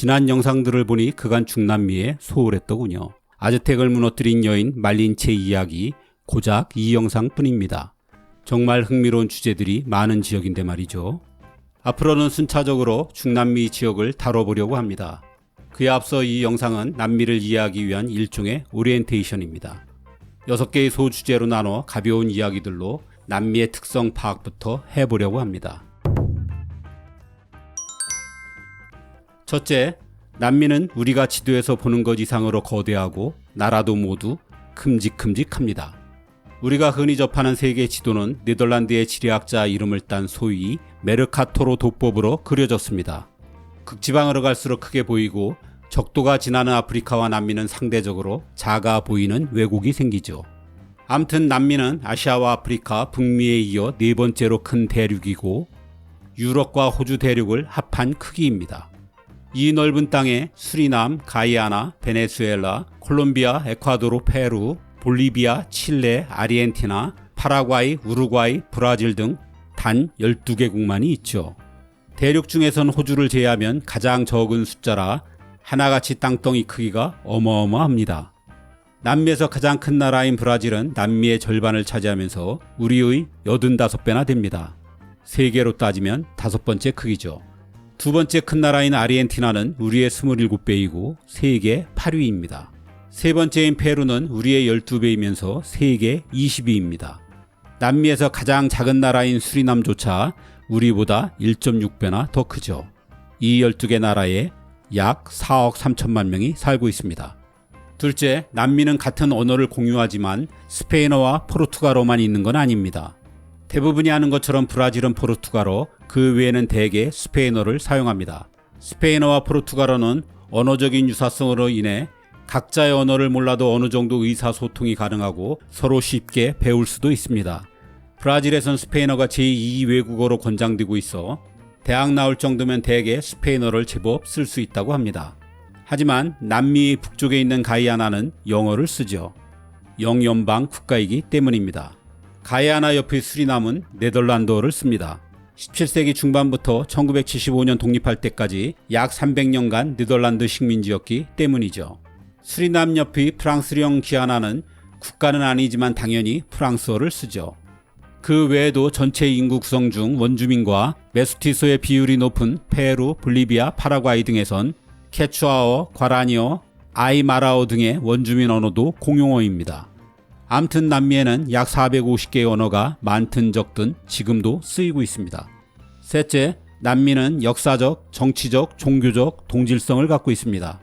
지난 영상들을 보니 그간 중남미에 소홀했더군요. 아즈텍을 무너뜨린 여인 말린체 이야기 고작 이 영상뿐입니다. 정말 흥미로운 주제들이 많은 지역인데 말이죠. 앞으로는 순차적으로 중남미 지역을 다뤄보려고 합니다. 그에 앞서 이 영상은 남미를 이해하기 위한 일종의 오리엔테이션입니다. 6개의 소주제로 나눠 가벼운 이야기들로 남미의 특성 파악부터 해보려고 합니다. 첫째, 남미는 우리가 지도에서 보는 것 이상으로 거대하고 나라도 모두 큼직큼직합니다. 우리가 흔히 접하는 세계 지도는 네덜란드의 지리학자 이름을 딴 소위 메르카토르 도법으로 그려졌습니다. 극지방으로 갈수록 크게 보이고 적도가 지나는 아프리카와 남미는 상대적으로 작아 보이는 왜곡이 생기죠. 암튼 남미는 아시아와 아프리카, 북미에 이어 네 번째로 큰 대륙이고 유럽과 호주 대륙을 합한 크기입니다. 이 넓은 땅에 수리남, 가이아나, 베네수엘라, 콜롬비아, 에콰도르, 페루, 볼리비아, 칠레, 아르헨티나, 파라과이, 우루과이, 브라질 등 단 12개국만이 있죠. 대륙 중에선 호주를 제외하면 가장 적은 숫자라 하나같이 땅덩이 크기가 어마어마합니다. 남미에서 가장 큰 나라인 브라질은 남미의 절반을 차지하면서 우리의 85배나 됩니다. 세계로 따지면 5번째 크기죠. 두 번째 큰 나라인 아르헨티나는 우리의 27배이고 세계 8위입니다. 세 번째인 페루는 우리의 12배이면서 세계 20위입니다. 남미에서 가장 작은 나라인 수리남조차 우리보다 1.6배나 더 크죠. 이 12개 나라에 약 4억 3천만 명이 살고 있습니다. 둘째, 남미는 같은 언어를 공유하지만 스페인어와 포르투갈어만 있는 건 아닙니다. 대부분이 아는 것처럼 브라질은 포르투갈어, 그 외에는 대개 스페인어를 사용합니다. 스페인어와 포르투갈어는 언어적인 유사성으로 인해 각자의 언어를 몰라도 어느 정도 의사소통이 가능하고 서로 쉽게 배울 수도 있습니다. 브라질에선 스페인어가 제2 외국어로 권장되고 있어 대학 나올 정도면 대개 스페인어를 제법 쓸 수 있다고 합니다. 하지만 남미 북쪽에 있는 가이아나는 영어를 쓰죠. 영연방 국가이기 때문입니다. 가이아나 옆의 수리남은 네덜란드어를 씁니다. 17세기 중반부터 1975년 독립할 때까지 약 300년간 네덜란드 식민지였기 때문이죠. 수리남 옆의 프랑스령 기아나는 국가는 아니지만 당연히 프랑스어를 쓰죠. 그 외에도 전체 인구 구성 중 원주민과 메스티소의 비율이 높은 페루, 볼리비아, 파라과이 등에선 케추아어, 과라니어, 아이마라어 등의 원주민 언어도 공용어입니다. 암튼 남미에는 약 450개의 언어가 많든 적든 지금도 쓰이고 있습니다. 셋째, 남미는 역사적, 정치적, 종교적 동질성을 갖고 있습니다.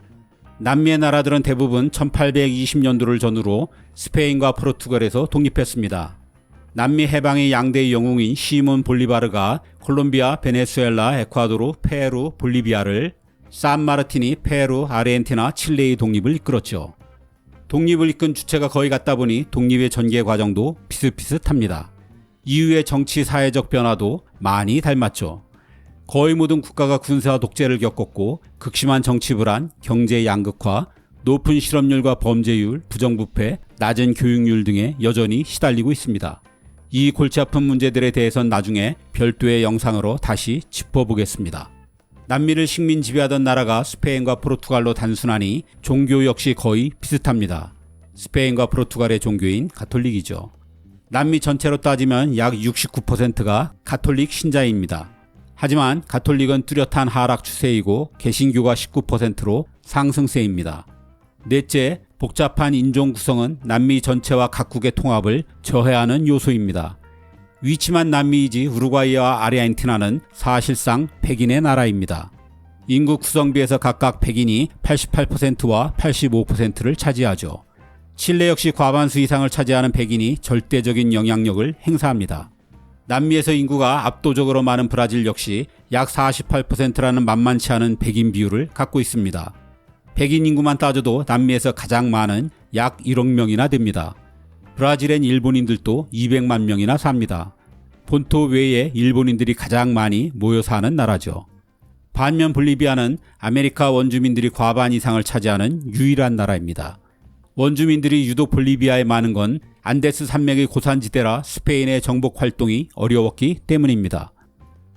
남미의 나라들은 대부분 1820년도를 전후로 스페인과 포르투갈에서 독립했습니다. 남미 해방의 양대 영웅인 시몬 볼리바르가 콜롬비아, 베네수엘라, 에콰도르, 페루, 볼리비아를, 산마르틴이 페루, 아르헨티나, 칠레의 독립을 이끌었죠. 독립을 이끈 주체가 거의 같다 보니 독립의 전개 과정도 비슷비슷합니다. 이후의 정치 사회적 변화도 많이 닮았죠. 거의 모든 국가가 군사와 독재를 겪었고 극심한 정치 불안, 경제 양극화, 높은 실업률과 범죄율, 부정부패, 낮은 교육률 등에 여전히 시달리고 있습니다. 이 골치 아픈 문제들에 대해선 나중에 별도의 영상으로 다시 짚어보겠습니다. 남미를 식민 지배하던 나라가 스페인과 포르투갈로 단순하니 종교 역시 거의 비슷합니다. 스페인과 포르투갈의 종교인 가톨릭이죠. 남미 전체로 따지면 약 69%가 가톨릭 신자입니다. 하지만 가톨릭은 뚜렷한 하락 추세이고 개신교가 19%로 상승세입니다. 넷째, 복잡한 인종 구성은 남미 전체와 각국의 통합을 저해하는 요소입니다. 위치만 남미이지 우루과이와 아르헨티나는 사실상 백인의 나라입니다. 인구 구성비에서 각각 백인이 88%와 85%를 차지하죠. 칠레 역시 과반수 이상을 차지하는 백인이 절대적인 영향력을 행사합니다. 남미에서 인구가 압도적으로 많은 브라질 역시 약 48%라는 만만치 않은 백인 비율을 갖고 있습니다. 백인 인구만 따져도 남미에서 가장 많은 약 1억 명이나 됩니다. 브라질엔 일본인들도 200만 명이나 삽니다. 본토 외에 일본인들이 가장 많이 모여 사는 나라죠. 반면 볼리비아는 아메리카 원주민들이 과반 이상을 차지하는 유일한 나라입니다. 원주민들이 유독 볼리비아에 많은 건 안데스 산맥의 고산지대라 스페인의 정복 활동이 어려웠기 때문입니다.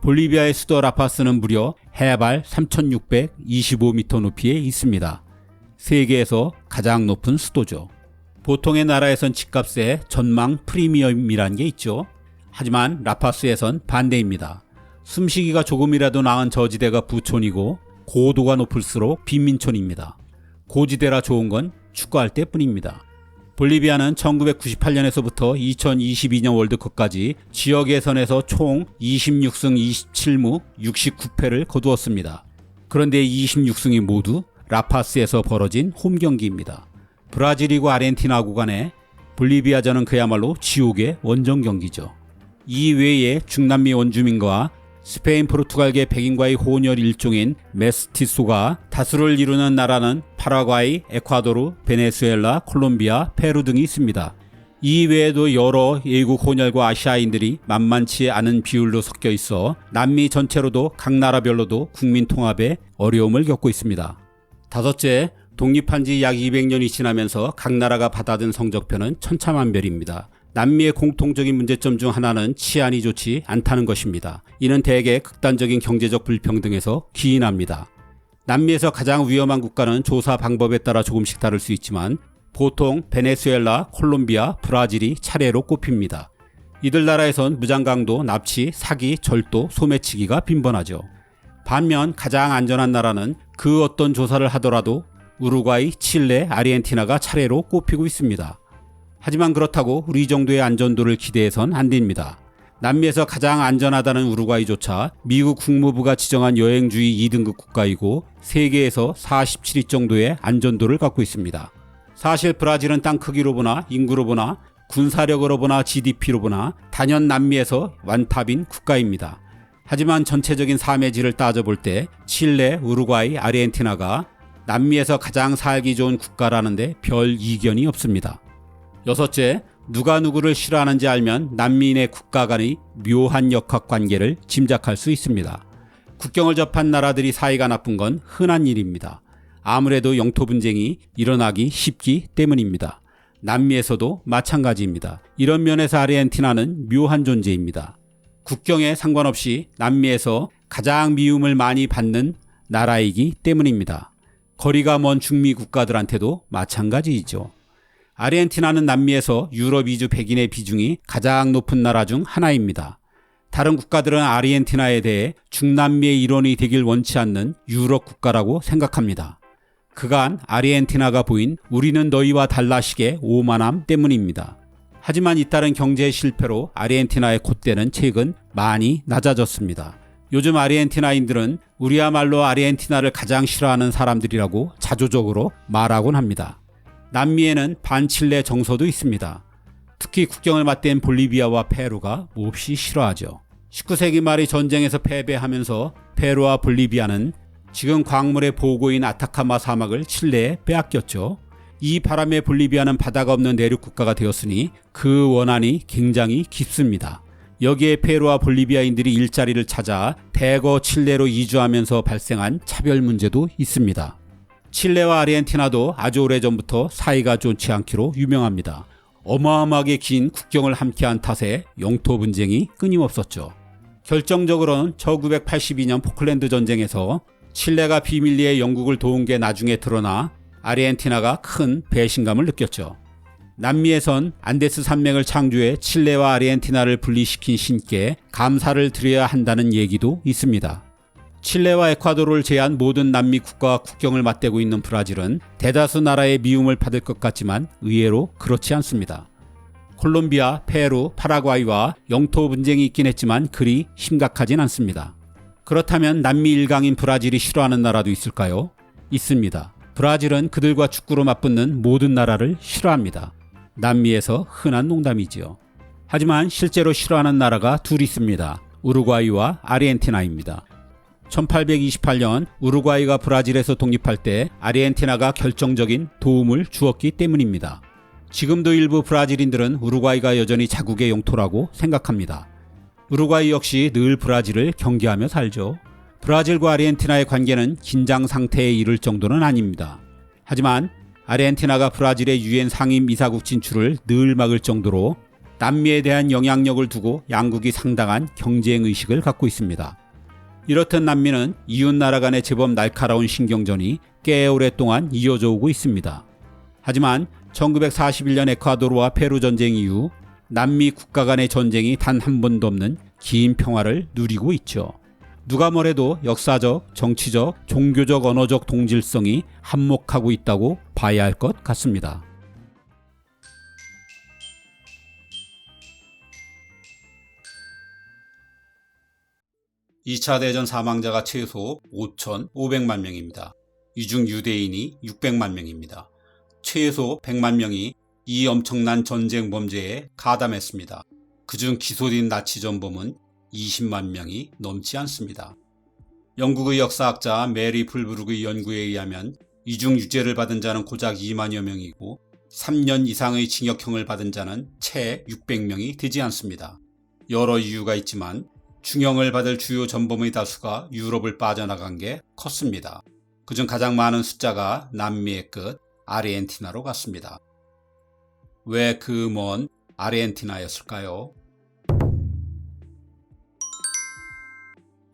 볼리비아의 수도 라파스는 무려 해발 3,625m 높이에 있습니다. 세계에서 가장 높은 수도죠. 보통의 나라에선 집값에 전망 프리미엄이라는 게 있죠. 하지만 라파스에선 반대입니다. 숨쉬기가 조금이라도 나은 저지대가 부촌이고 고도가 높을수록 빈민촌입니다. 고지대라 좋은 건 축구할 때뿐입니다. 볼리비아는 1998년에서부터 2022년 월드컵까지 지역 예선에서 총 26승 27무 69패를 거두었습니다. 그런데 26승이 모두 라파스에서 벌어진 홈경기입니다. 브라질이고 아르헨티나하고 간에 볼리비아전은 그야말로 지옥의 원정 경기죠. 이외에 중남미 원주민과 스페인, 포르투갈계 백인과의 혼혈 일종인 메스티소가 다수를 이루는 나라는 파라과이, 에콰도르, 베네수엘라, 콜롬비아, 페루 등이 있습니다. 이외에도 여러 외국 혼혈과 아시아인들이 만만치 않은 비율로 섞여 있어 남미 전체로도 각 나라별로도 국민 통합에 어려움을 겪고 있습니다. 다섯째, 독립한 지 약 200년이 지나면서 각 나라가 받아든 성적표는 천차만별입니다. 남미의 공통적인 문제점 중 하나는 치안이 좋지 않다는 것입니다. 이는 대개 극단적인 경제적 불평등에서 기인합니다. 남미에서 가장 위험한 국가는 조사 방법에 따라 조금씩 다를 수 있지만 보통 베네수엘라, 콜롬비아, 브라질이 차례로 꼽힙니다. 이들 나라에선 무장강도, 납치, 사기, 절도, 소매치기가 빈번하죠. 반면 가장 안전한 나라는 그 어떤 조사를 하더라도 우루과이, 칠레, 아르헨티나가 차례로 꼽히고 있습니다. 하지만 그렇다고 우리 정도의 안전도를 기대해선 안 됩니다. 남미에서 가장 안전하다는 우루과이조차 미국 국무부가 지정한 여행주의 2등급 국가이고 세계에서 47위 정도의 안전도를 갖고 있습니다. 사실 브라질은 땅 크기로 보나 인구로 보나 군사력으로 보나 GDP로 보나 단연 남미에서 완탑인 국가입니다. 하지만 전체적인 삶의 질을 따져볼 때 칠레, 우루과이, 아르헨티나가 남미에서 가장 살기 좋은 국가라는데 별 이견이 없습니다. 여섯째, 누가 누구를 싫어하는지 알면 남미인의 국가 간의 묘한 역학관계를 짐작할 수 있습니다. 국경을 접한 나라들이 사이가 나쁜 건 흔한 일입니다. 아무래도 영토 분쟁이 일어나기 쉽기 때문입니다. 남미에서도 마찬가지입니다. 이런 면에서 아르헨티나는 묘한 존재입니다. 국경에 상관없이 남미에서 가장 미움을 많이 받는 나라이기 때문입니다. 거리가 먼 중미 국가들한테도 마찬가지이죠. 아르헨티나는 남미에서 유럽 이주 백인의 비중이 가장 높은 나라 중 하나입니다. 다른 국가들은 아르헨티나에 대해 중남미의 일원이 되길 원치 않는 유럽 국가라고 생각합니다. 그간 아르헨티나가 보인 우리는 너희와 달라식의 오만함 때문입니다. 하지만 잇따른 경제 실패로 아르헨티나의 콧대는 최근 많이 낮아졌습니다. 요즘 아르헨티나인들은 우리야말로 아르헨티나를 가장 싫어하는 사람들이라고 자조적으로 말하곤 합니다. 남미에는 반칠레 정서도 있습니다. 특히 국경을 맞댄 볼리비아와 페루가 몹시 싫어하죠. 19세기 말의 전쟁에서 패배하면서 페루와 볼리비아는 지금 광물의 보고인 아타카마 사막을 칠레에 빼앗겼죠. 이 바람에 볼리비아는 바다가 없는 내륙 국가가 되었으니 그 원한이 굉장히 깊습니다. 여기에 페루와 볼리비아인들이 일자리를 찾아 대거 칠레로 이주하면서 발생한 차별 문제도 있습니다. 칠레와 아르헨티나도 아주 오래전부터 사이가 좋지 않기로 유명합니다. 어마어마하게 긴 국경을 함께한 탓에 영토 분쟁이 끊임없었죠. 결정적으로는 1982년 포클랜드 전쟁에서 칠레가 비밀리에 영국을 도운 게 나중에 드러나 아르헨티나가 큰 배신감을 느꼈죠. 남미에선 안데스 산맥을 창조해 칠레와 아르헨티나를 분리시킨 신께 감사를 드려야 한다는 얘기도 있습니다. 칠레와 에콰도르를 제외한 모든 남미 국가와 국경을 맞대고 있는 브라질은 대다수 나라의 미움을 받을 것 같지만 의외로 그렇지 않습니다. 콜롬비아, 페루, 파라과이와 영토 분쟁이 있긴 했지만 그리 심각하진 않습니다. 그렇다면 남미 일강인 브라질이 싫어하는 나라도 있을까요? 있습니다. 브라질은 그들과 축구로 맞붙는 모든 나라를 싫어합니다. 남미에서 흔한 농담이지요. 하지만 실제로 싫어하는 나라가 둘 있습니다. 우루과이와 아르헨티나입니다. 1828년 우루과이가 브라질에서 독립할 때 아르헨티나가 결정적인 도움을 주었기 때문입니다. 지금도 일부 브라질인들은 우루과이가 여전히 자국의 영토라고 생각합니다. 우루과이 역시 늘 브라질을 경계하며 살죠. 브라질과 아르헨티나의 관계는 긴장 상태에 이를 정도는 아닙니다. 하지만 아르헨티나가 브라질의 유엔 상임 이사국 진출을 늘 막을 정도로 남미에 대한 영향력을 두고 양국이 상당한 경쟁의식을 갖고 있습니다. 이렇듯 남미는 이웃나라 간의 제법 날카로운 신경전이 꽤 오랫동안 이어져 오고 있습니다. 하지만 1941년 에콰도르와 페루 전쟁 이후 남미 국가 간의 전쟁이 단 한 번도 없는 긴 평화를 누리고 있죠. 누가 뭐래도 역사적, 정치적, 종교적, 언어적 동질성이 한몫하고 있다고 봐야 할 것 같습니다. 2차 대전 사망자가 최소 5,500만 명입니다. 이 중 유대인이 600만 명입니다. 최소 100만 명이 이 엄청난 전쟁 범죄에 가담했습니다. 그중 기소된 나치 전범은 20만 명이 넘지 않습니다. 영국의 역사학자 메리 풀브룩의 연구에 의하면 이 중 유죄를 받은 자는 고작 2만여 명이고 3년 이상의 징역형을 받은 자는 채 600명이 되지 않습니다. 여러 이유가 있지만 중형을 받을 주요 전범의 다수가 유럽을 빠져나간 게 컸습니다. 그중 가장 많은 숫자가 남미의 끝 아르헨티나로 갔습니다. 왜 그 먼 아르헨티나였을까요?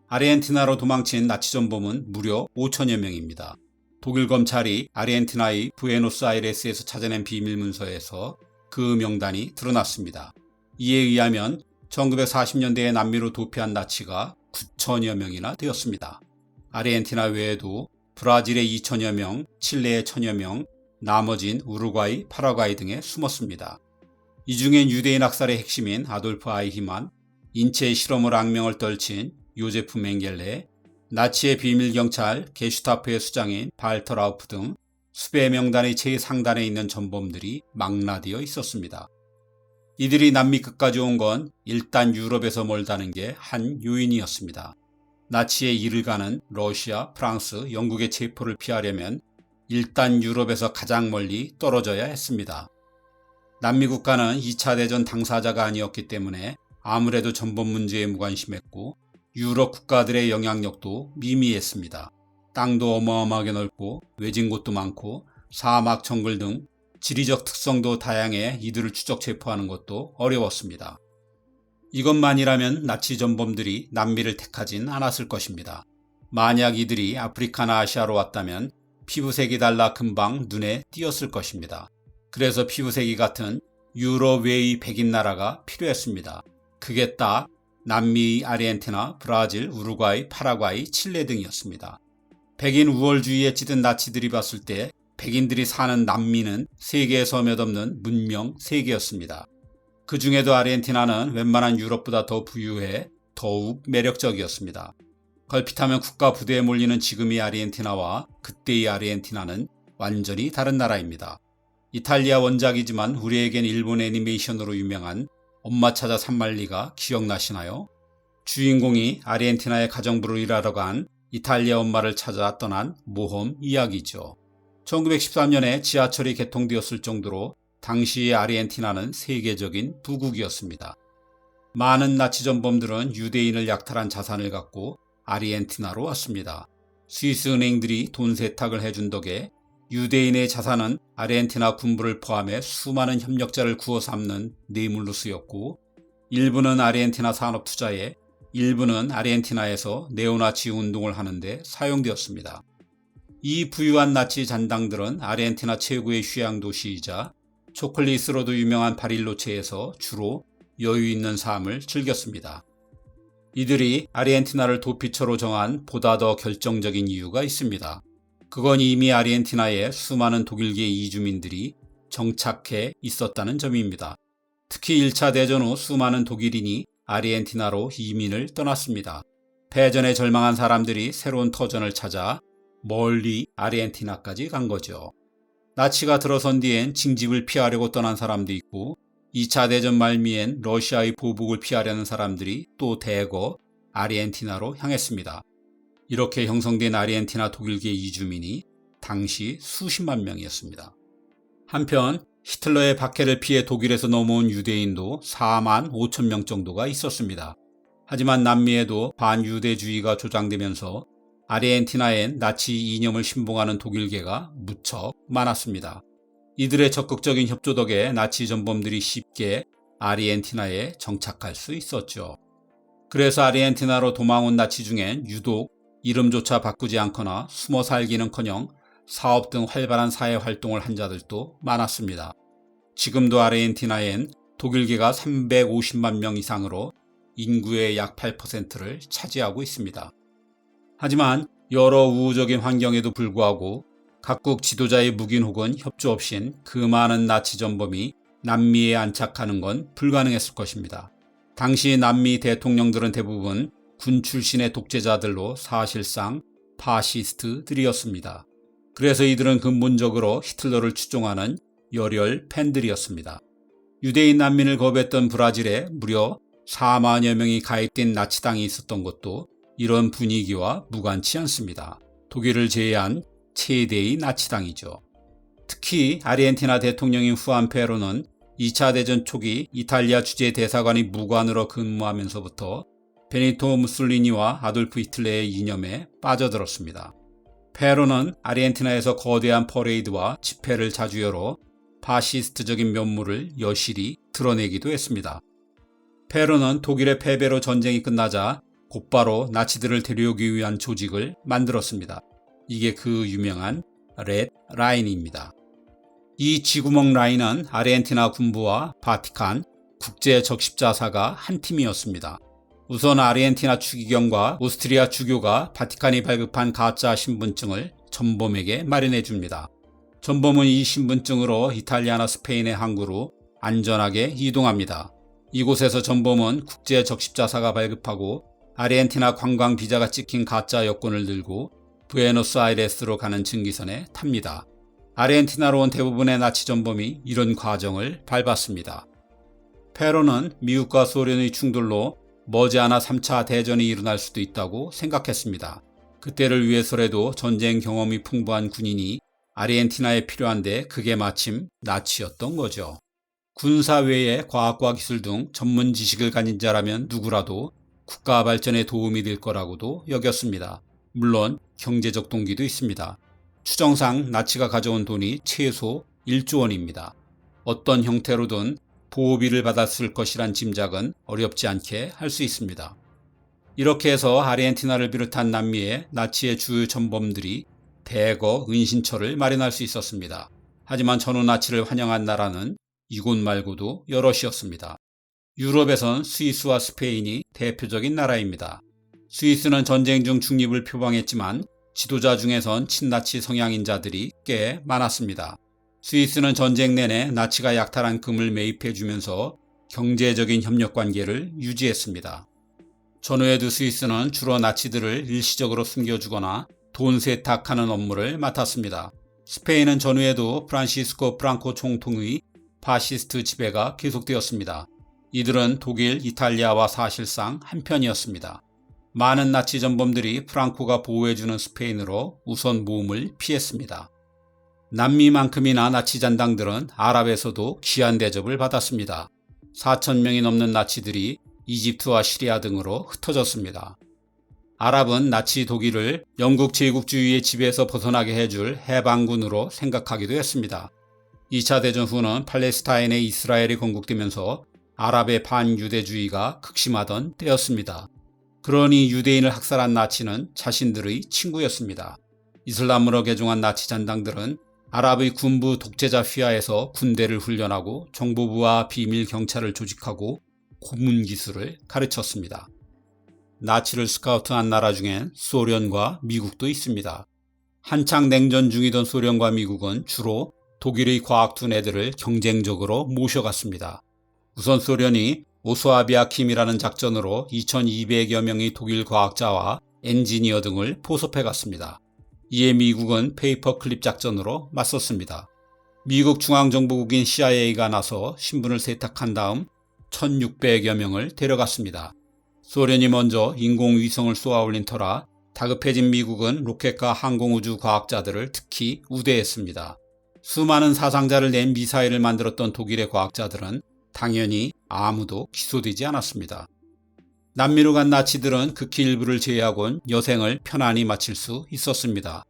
아르헨티나로 도망친 나치 전범은 무려 5천여 명입니다. 독일 검찰이 아르헨티나의 부에노스아이레스에서 찾아낸 비밀 문서에서 그 명단이 드러났습니다. 이에 의하면 1940년대에 남미로 도피한 나치가 9천여 명이나 되었습니다. 아르헨티나 외에도 브라질의 2천여 명, 칠레의 1천여 명, 나머진 우루과이, 파라과이 등에 숨었습니다. 이 중엔 유대인 학살의 핵심인 아돌프 아이히만, 인체의 실험으로 악명을 떨친 요제프 맹겔레, 나치의 비밀경찰 게슈타포의 수장인 발터라우프 등 수백 명단의 최상단에 있는 전범들이 망라되어 있었습니다. 이들이 남미 끝까지 온 건 일단 유럽에서 멀다는 게 한 요인이었습니다. 나치의 이를 가는 러시아, 프랑스, 영국의 체포를 피하려면 일단 유럽에서 가장 멀리 떨어져야 했습니다. 남미 국가는 2차 대전 당사자가 아니었기 때문에 아무래도 전범 문제에 무관심했고 유럽 국가들의 영향력도 미미했습니다. 땅도 어마어마하게 넓고 외진 곳도 많고 사막, 정글 등 지리적 특성도 다양해 이들을 추적 체포하는 것도 어려웠습니다. 이것만이라면 나치 전범들이 남미를 택하진 않았을 것입니다. 만약 이들이 아프리카나 아시아로 왔다면 피부색이 달라 금방 눈에 띄었을 것입니다. 그래서 피부색이 같은 유럽 외의 백인 나라가 필요했습니다. 그게 딱 남미, 아르헨티나, 브라질, 우루과이, 파라과이, 칠레 등이었습니다. 백인 우월주의에 찌든 나치들이 봤을 때 백인들이 사는 남미는 세계에서 몇 없는 문명 세계였습니다. 그 중에도 아르헨티나는 웬만한 유럽보다 더 부유해 더욱 매력적이었습니다. 걸핏하면 국가 부대에 몰리는 지금의 아르헨티나와 그때의 아르헨티나는 완전히 다른 나라입니다. 이탈리아 원작이지만 우리에겐 일본 애니메이션으로 유명한 엄마 찾아 산말리가 기억나시나요? 주인공이 아르헨티나의 가정부로 일하러 간 이탈리아 엄마를 찾아 떠난 모험 이야기죠. 1913년에 지하철이 개통되었을 정도로 당시의 아르헨티나는 세계적인 부국이었습니다. 많은 나치 전범들은 유대인을 약탈한 자산을 갖고 아르헨티나로 왔습니다. 스위스 은행들이 돈 세탁을 해준 덕에 유대인의 자산은 아르헨티나 군부를 포함해 수많은 협력자를 구워 삼는 뇌물로 쓰였고 일부는 아르헨티나 산업 투자에 일부는 아르헨티나에서 네오나치 운동을 하는데 사용되었습니다. 이 부유한 나치 잔당들은 아르헨티나 최고의 휴양 도시이자 초콜릿으로도 유명한 바릴로체에서 주로 여유 있는 삶을 즐겼습니다. 이들이 아르헨티나를 도피처로 정한 보다 더 결정적인 이유가 있습니다. 그건 이미 아르헨티나에 수많은 독일계 이주민들이 정착해 있었다는 점입니다. 특히 1차 대전 후 수많은 독일인이 아르헨티나로 이민을 떠났습니다. 패전에 절망한 사람들이 새로운 터전을 찾아 멀리 아르헨티나까지 간 거죠. 나치가 들어선 뒤엔 징집을 피하려고 떠난 사람도 있고 2차 대전 말미엔 러시아의 보복을 피하려는 사람들이 또 대거 아르헨티나로 향했습니다. 이렇게 형성된 아르헨티나 독일계 이주민이 당시 수십만 명이었습니다. 한편 히틀러의 박해를 피해 독일에서 넘어온 유대인도 4만 5천 명 정도가 있었습니다. 하지만 남미에도 반유대주의가 조장되면서 아르헨티나엔 나치 이념을 신봉하는 독일계가 무척 많았습니다. 이들의 적극적인 협조 덕에 나치 전범들이 쉽게 아르헨티나에 정착할 수 있었죠. 그래서 아르헨티나로 도망온 나치 중엔 유독 이름조차 바꾸지 않거나 숨어 살기는커녕 사업 등 활발한 사회 활동을 한 자들도 많았습니다. 지금도 아르헨티나엔 독일계가 350만 명 이상으로 인구의 약 8%를 차지하고 있습니다. 하지만 여러 우호적인 환경에도 불구하고 각국 지도자의 묵인 혹은 협조 없인 그 많은 나치 전범이 남미에 안착하는 건 불가능했을 것입니다. 당시 남미 대통령들은 대부분 군 출신의 독재자들로 사실상 파시스트들이었습니다. 그래서 이들은 근본적으로 히틀러를 추종하는 열혈 팬들이었습니다. 유대인 난민을 거부했던 브라질에 무려 4만여 명이 가입된 나치당이 있었던 것도 이런 분위기와 무관치 않습니다. 독일을 제외한 최대의 나치당이죠. 특히 아르헨티나 대통령인 후안 페로는 2차 대전 초기 이탈리아 주재 대사관이 무관으로 근무하면서부터 베니토 무솔리니와 아돌프 히틀러의 이념에 빠져들었습니다. 페로는 아르헨티나에서 거대한 퍼레이드와 집회를 자주 열어 파시스트적인 면모를 여실히 드러내기도 했습니다. 페로는 독일의 패배로 전쟁이 끝나자 곧바로 나치들을 데려오기 위한 조직을 만들었습니다. 이게 그 유명한 레드 라인입니다. 이 쥐구멍 라인은 아르헨티나 군부와 바티칸, 국제 적십자사가 한 팀이었습니다. 우선 아르헨티나 추기경과 오스트리아 주교가 바티칸이 발급한 가짜 신분증을 전범에게 마련해 줍니다. 전범은 이 신분증으로 이탈리아나 스페인의 항구로 안전하게 이동합니다. 이곳에서 전범은 국제 적십자사가 발급하고 아르헨티나 관광 비자가 찍힌 가짜 여권을 들고 부에노스아이레스로 가는 증기선에 탑니다. 아르헨티나로 온 대부분의 나치 전범이 이런 과정을 밟았습니다. 페로는 미국과 소련의 충돌로 머지않아 3차 대전이 일어날 수도 있다고 생각했습니다. 그때를 위해서라도 전쟁 경험이 풍부한 군인이 아르헨티나에 필요한데 그게 마침 나치였던 거죠. 군사 외에 과학과 기술 등 전문 지식을 가진 자라면 누구라도 국가 발전에 도움이 될 거라고도 여겼습니다. 물론 경제적 동기도 있습니다. 추정상 나치가 가져온 돈이 최소 1조 원입니다. 어떤 형태로든 보호비를 받았을 것이란 짐작은 어렵지 않게 할 수 있습니다. 이렇게 해서 아르헨티나를 비롯한 남미의 나치의 주요 전범들이 대거 은신처를 마련할 수 있었습니다. 하지만 전후 나치를 환영한 나라는 이곳 말고도 여럿이었습니다. 유럽에선 스위스와 스페인이 대표적인 나라입니다. 스위스는 전쟁 중 중립을 표방했지만 지도자 중에선 친나치 성향인 자들이 꽤 많았습니다. 스위스는 전쟁 내내 나치가 약탈한 금을 매입해주면서 경제적인 협력관계를 유지했습니다. 전후에도 스위스는 주로 나치들을 일시적으로 숨겨주거나 돈 세탁하는 업무를 맡았습니다. 스페인은 전후에도 프란시스코 프랑코 총통의 파시스트 지배가 계속되었습니다. 이들은 독일, 이탈리아와 사실상 한편이었습니다. 많은 나치 전범들이 프랑코가 보호해주는 스페인으로 우선 모험을 피했습니다. 남미만큼이나 나치 잔당들은 아랍에서도 귀한 대접을 받았습니다. 4,000명이 넘는 나치들이 이집트와 시리아 등으로 흩어졌습니다. 아랍은 나치 독일을 영국 제국주의의 지배에서 벗어나게 해줄 해방군으로 생각하기도 했습니다. 2차 대전 후는 팔레스타인에 이스라엘이 건국되면서 아랍의 반유대주의가 극심하던 때였습니다. 그러니 유대인을 학살한 나치는 자신들의 친구였습니다. 이슬람으로 개종한 나치 잔당들은 아랍의 군부 독재자 휘하에서 군대를 훈련하고 정보부와 비밀 경찰을 조직하고 고문 기술을 가르쳤습니다. 나치를 스카우트한 나라 중엔 소련과 미국도 있습니다. 한창 냉전 중이던 소련과 미국은 주로 독일의 과학 두뇌들을 경쟁적으로 모셔갔습니다. 우선 소련이 오스와비아킴이라는 작전으로 2200여 명의 독일 과학자와 엔지니어 등을 포섭해갔습니다. 이에 미국은 페이퍼클립 작전으로 맞섰습니다. 미국 중앙정보국인 CIA가 나서 신분을 세탁한 다음 1600여 명을 데려갔습니다. 소련이 먼저 인공위성을 쏘아올린 터라 다급해진 미국은 로켓과 항공우주 과학자들을 특히 우대했습니다. 수많은 사상자를 낸 미사일을 만들었던 독일의 과학자들은 당연히 아무도 기소되지 않았습니다. 남미로 간 나치들은 극히 일부를 제외하곤 여생을 편안히 마칠 수 있었습니다.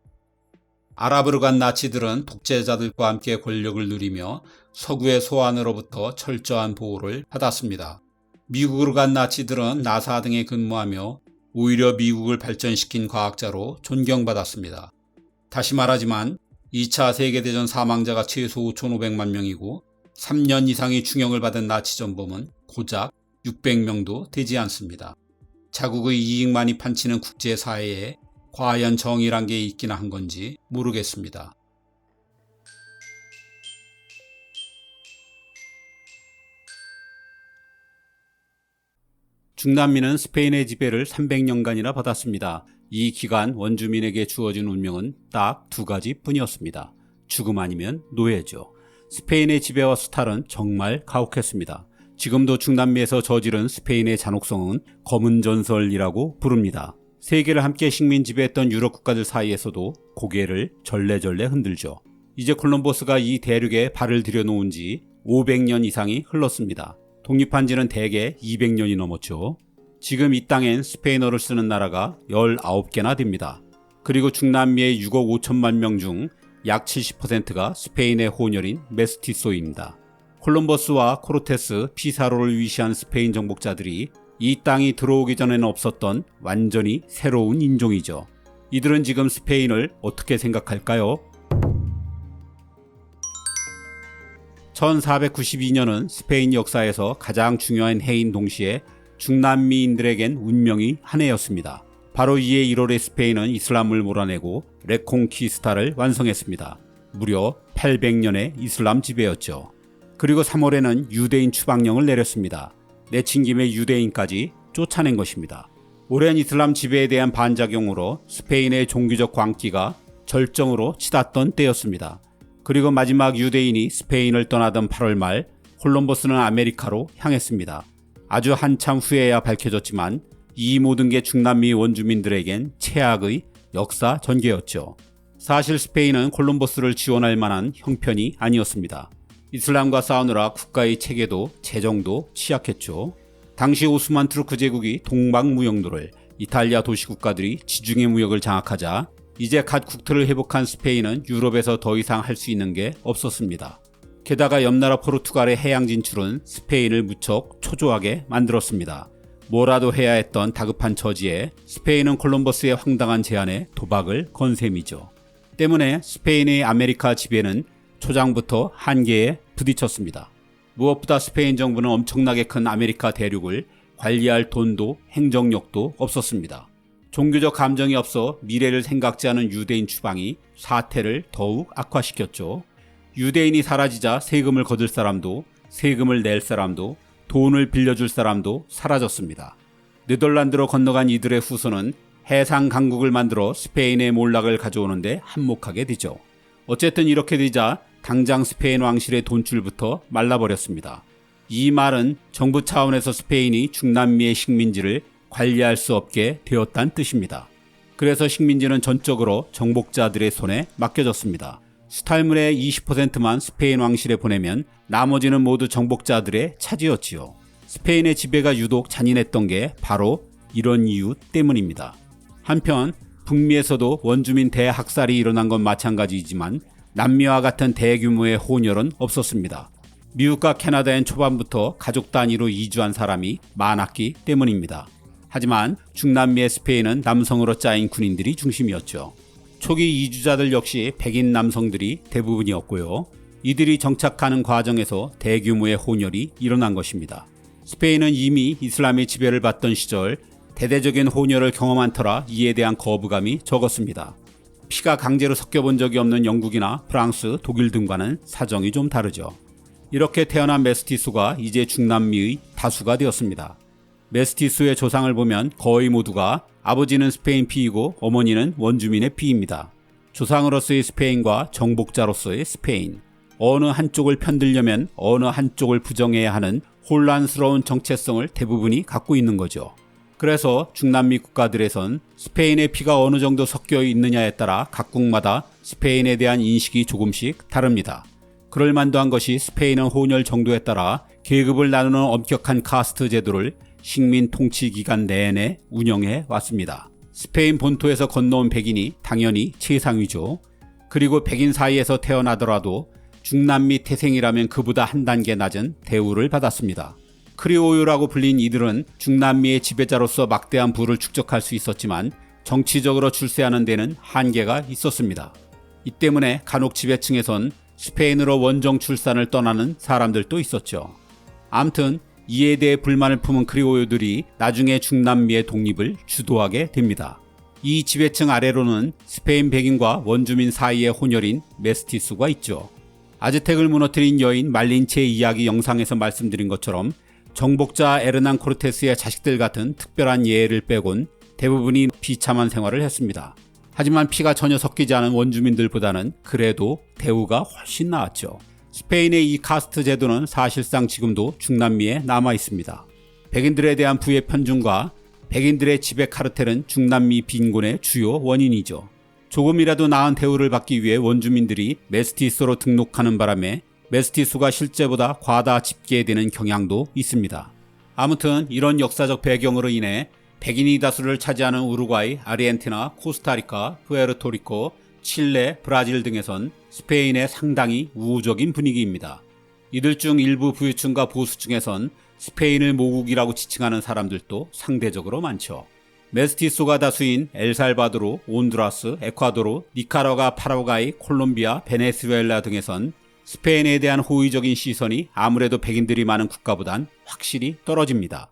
아랍으로 간 나치들은 독재자들과 함께 권력을 누리며 서구의 소환으로부터 철저한 보호를 받았습니다. 미국으로 간 나치들은 나사 등에 근무하며 오히려 미국을 발전시킨 과학자로 존경받았습니다. 다시 말하지만 2차 세계대전 사망자가 최소 5,500만 명이고 3년 이상의 중형을 받은 나치 전범은 고작 600명도 되지 않습니다. 자국의 이익만이 판치는 국제사회에 과연 정의란 게 있기나 한 건지 모르겠습니다. 중남미는 스페인의 지배를 300년간이나 받았습니다. 이 기간 원주민에게 주어진 운명은 딱 두 가지뿐이었습니다. 죽음 아니면 노예죠. 스페인의 지배와 수탈은 정말 가혹했습니다. 지금도 중남미에서 저지른 스페인의 잔혹성은 검은 전설이라고 부릅니다. 세계를 함께 식민 지배했던 유럽 국가들 사이에서도 고개를 절레절레 흔들죠. 이제 콜럼버스가 이 대륙에 발을 들여놓은 지 500년 이상이 흘렀습니다. 독립한 지는 대개 200년이 넘었죠. 지금 이 땅엔 스페인어를 쓰는 나라가 19개나 됩니다. 그리고 중남미의 6억 5천만 명 중 약 70%가 스페인의 혼혈인 메스티소입니다. 콜럼버스와 코르테스, 피사로를 위시한 스페인 정복자들이 이 땅이 들어오기 전에는 없었던 완전히 새로운 인종이죠. 이들은 지금 스페인을 어떻게 생각할까요? 1492년은 스페인 역사에서 가장 중요한 해인 동시에 중남미인들에겐 운명이 한 해였습니다. 바로 이해 1월에 스페인은 이슬람을 몰아내고 레콩키스타를 완성했습니다. 무려 800년의 이슬람 지배였죠. 그리고 3월에는 유대인 추방령을 내렸습니다. 내친 김에 유대인까지 쫓아낸 것입니다. 오랜 이슬람 지배에 대한 반작용으로 스페인의 종교적 광기가 절정으로 치닫던 때였습니다. 그리고 마지막 유대인이 스페인을 떠나던 8월 말 콜럼버스는 아메리카로 향했습니다. 아주 한참 후에야 밝혀졌지만 이 모든 게 중남미 원주민들에겐 최악의 역사 전개였죠. 사실 스페인은 콜럼버스를 지원할 만한 형편이 아니었습니다. 이슬람과 싸우느라 국가의 체계도 재정도 취약했죠. 당시 오스만 투르크 제국이 동방무역로를 이탈리아 도시국가들이 지중해 무역을 장악하자 이제 갓 국토를 회복한 스페인은 유럽에서 더 이상 할 수 있는 게 없었습니다. 게다가 옆나라 포르투갈의 해양 진출은 스페인을 무척 초조하게 만들었습니다. 뭐라도 해야 했던 다급한 처지에 스페인은 콜럼버스의 황당한 제안에 도박을 건 셈이죠. 때문에 스페인의 아메리카 지배는 초장부터 한계에 부딪혔습니다. 무엇보다 스페인 정부는 엄청나게 큰 아메리카 대륙을 관리할 돈도 행정력도 없었습니다. 종교적 감정이 없어 미래를 생각지 않은 유대인 추방이 사태를 더욱 악화시켰죠. 유대인이 사라지자 세금을 거둘 사람도 세금을 낼 사람도 돈을 빌려줄 사람도 사라졌습니다. 네덜란드로 건너간 이들의 후손은 해상 강국을 만들어 스페인의 몰락을 가져오는데 한몫하게 되죠. 어쨌든 이렇게 되자 당장 스페인 왕실의 돈줄부터 말라버렸습니다. 이 말은 정부 차원에서 스페인이 중남미의 식민지를 관리할 수 없게 되었다는 뜻입니다. 그래서 식민지는 전적으로 정복자들의 손에 맡겨졌습니다. 수탈물의 20%만 스페인 왕실에 보내면 나머지는 모두 정복자들의 차지였지요. 스페인의 지배가 유독 잔인했던 게 바로 이런 이유 때문입니다. 한편 북미에서도 원주민 대학살이 일어난 건 마찬가지이지만 남미와 같은 대규모의 혼혈은 없었습니다. 미국과 캐나다엔 초반부터 가족 단위로 이주한 사람이 많았기 때문입니다. 하지만 중남미의 스페인은 남성으로 짜인 군인들이 중심이었죠. 초기 이주자들 역시 백인 남성들이 대부분이었고요. 이들이 정착하는 과정에서 대규모의 혼혈이 일어난 것입니다. 스페인은 이미 이슬람의 지배를 받던 시절 대대적인 혼혈을 경험한 터라 이에 대한 거부감이 적었습니다. 피가 강제로 섞여본 적이 없는 영국이나 프랑스, 독일 등과는 사정이 좀 다르죠. 이렇게 태어난 메스티소가 이제 중남미의 다수가 되었습니다. 메스티소의 조상을 보면 거의 모두가 아버지는 스페인 피이고 어머니는 원주민의 피입니다. 조상으로서의 스페인과 정복자로서의 스페인. 어느 한쪽을 편들려면 어느 한쪽을 부정해야 하는 혼란스러운 정체성을 대부분이 갖고 있는 거죠. 그래서 중남미 국가들에선 스페인의 피가 어느 정도 섞여 있느냐에 따라 각국마다 스페인에 대한 인식이 조금씩 다릅니다. 그럴 만도 한 것이 스페인은 혼혈 정도에 따라 계급을 나누는 엄격한 카스트 제도를 식민 통치 기간 내내 운영해 왔습니다. 스페인 본토에서 건너온 백인이 당연히 최상위죠. 그리고 백인 사이에서 태어나더라도 중남미 태생이라면 그보다 한 단계 낮은 대우를 받았습니다. 크리오요라고 불린 이들은 중남미의 지배자로서 막대한 부를 축적할 수 있었지만 정치적으로 출세하는 데는 한계가 있었습니다. 이 때문에 간혹 지배층에선 스페인으로 원정 출산을 떠나는 사람들도 있었죠. 아무튼 이에 대해 불만을 품은 크리오요들이 나중에 중남미의 독립을 주도하게 됩니다. 이 지배층 아래로는 스페인 백인과 원주민 사이의 혼혈인 메스티수가 있죠. 아즈텍을 무너뜨린 여인 말린체의 이야기 영상에서 말씀드린 것처럼 정복자 에르난 코르테스의 자식들 같은 특별한 예를 빼곤 대부분이 비참한 생활을 했습니다. 하지만 피가 전혀 섞이지 않은 원주민들보다는 그래도 대우가 훨씬 나았죠. 스페인의 이 카스트 제도는 사실상 지금도 중남미에 남아 있습니다. 백인들에 대한 부의 편중과 백인들의 지배 카르텔은 중남미 빈곤의 주요 원인이죠. 조금이라도 나은 대우를 받기 위해 원주민들이 메스티소로 등록하는 바람에 메스티수가 실제보다 과다 집계되는 경향도 있습니다. 아무튼 이런 역사적 배경으로 인해 백인이 다수를 차지하는 우루과이, 아르헨티나, 코스타리카, 푸에르토리코, 칠레, 브라질 등에선 스페인의 상당히 우호적인 분위기입니다. 이들 중 일부 부유층과 보수층에선 스페인을 모국이라고 지칭하는 사람들도 상대적으로 많죠. 메스티소가 다수인 엘살바도르, 온두라스, 에콰도르, 니카라과, 파라과이, 콜롬비아, 베네수엘라 등에선 스페인에 대한 호의적인 시선이 아무래도 백인들이 많은 국가보단 확실히 떨어집니다.